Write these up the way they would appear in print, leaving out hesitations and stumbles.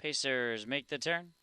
Pacers make the turn.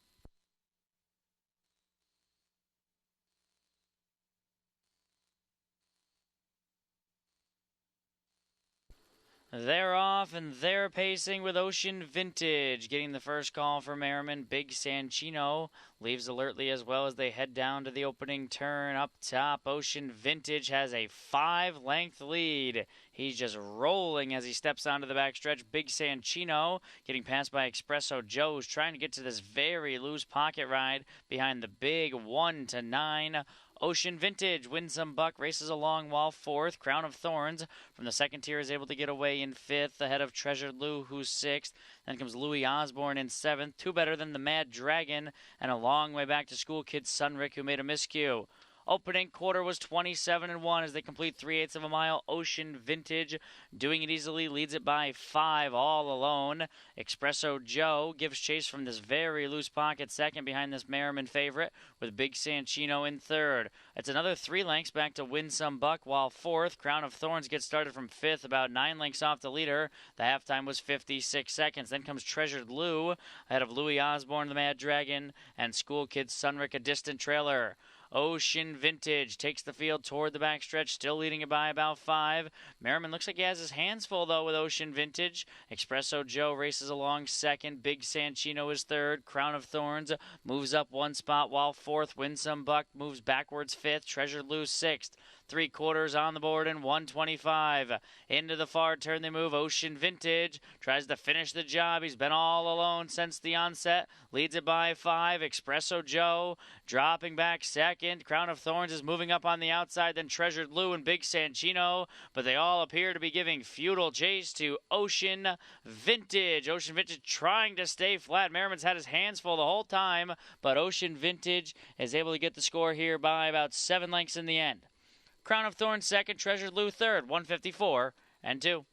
They're off and they're pacing with Ocean Vintage. Getting the first call for Merriman. Big Sanchino leaves alertly as well as they head down to the opening turn. Up top, Ocean Vintage has a 5-length lead. He's just rolling as he steps onto the backstretch. Big Sanchino getting passed by Espresso Joe, who's trying to get to this very loose pocket ride behind the big 1-9 Ocean Vintage. Wins some buck, races along while fourth. Crown of Thorns from the second tier is able to get away in fifth, ahead of Treasured Lou, who's sixth. Then comes Louis Osborne in seventh, two better than the Mad Dragon, and a long way back to School Kid Sunrick, who made a miscue. Opening quarter was 27-1 as they complete 3/8 of a mile. Ocean Vintage doing it easily, leads it by 5 all alone. Espresso Joe gives chase from this very loose pocket second behind this Merriman favorite, with Big Sanchino in third. It's another 3 lengths back to Win Some Buck, while fourth, Crown of Thorns gets started from fifth, about 9 lengths off the leader. The halftime was 56 seconds. Then comes Treasured Lou, ahead of Louis Osborne, the Mad Dragon, and School Kid Sunrick, a distant trailer. Ocean Vintage takes the field toward the backstretch, still leading it by about 5. Merriman looks like he has his hands full, though, with Ocean Vintage. Espresso Joe races along second. Big Sanchino is third. Crown of Thorns moves up 1 spot, while fourth, Win Some Buck moves backwards fifth. Treasure Lou sixth. 3/4 on the board and 125. Into the far turn they move. Ocean Vintage tries to finish the job. He's been all alone since the onset. Leads it by 5. Espresso Joe dropping back second. Crown of Thorns is moving up on the outside. Then Treasured Lou and Big Sanchino. But they all appear to be giving futile chase to Ocean Vintage. Ocean Vintage trying to stay flat. Merriman's had his hands full the whole time. But Ocean Vintage is able to get the score here by about 7 lengths in the end. Crown of Thorns second, Treasured Lou third, 154-2.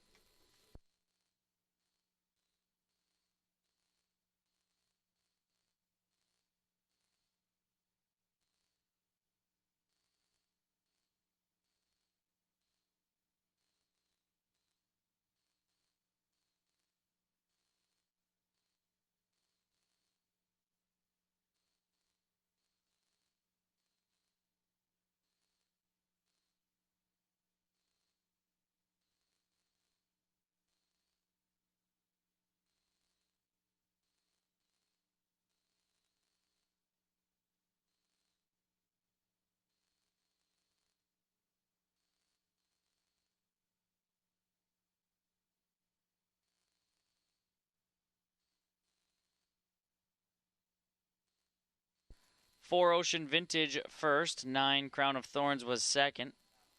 4 Ocean Vintage first, 9 Crown of Thorns was second,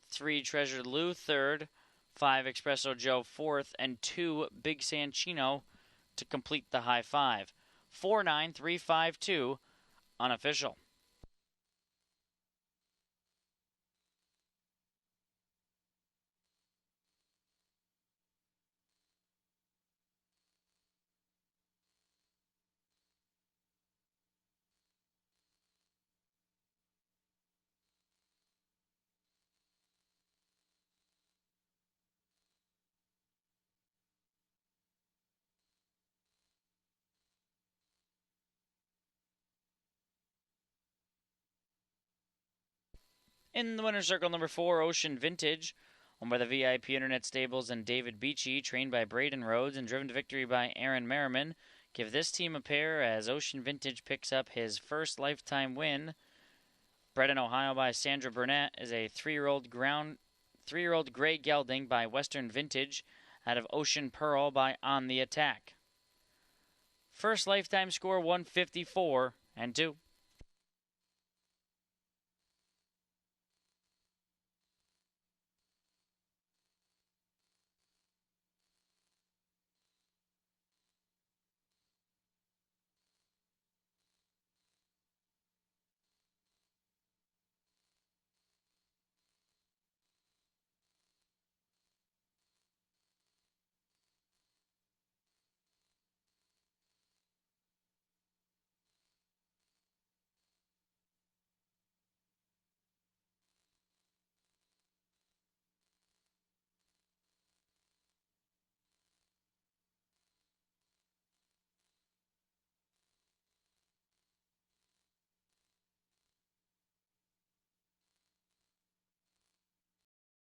3 Treasured Lou third, 5 Espresso Joe fourth, and 2 Big Sanchino to complete the high 5. 4-9-3-5-2 unofficial. In the winner's circle, number 4, Ocean Vintage, owned by the VIP Internet Stables and David Beachy, trained by Braden Rhodes and driven to victory by Aaron Merriman. Give this team a pair as Ocean Vintage picks up his first lifetime win. Bred in Ohio by Sandra Burnett is a 3-year-old gray gelding by Western Vintage out of Ocean Pearl by On the Attack. First lifetime score 154-2.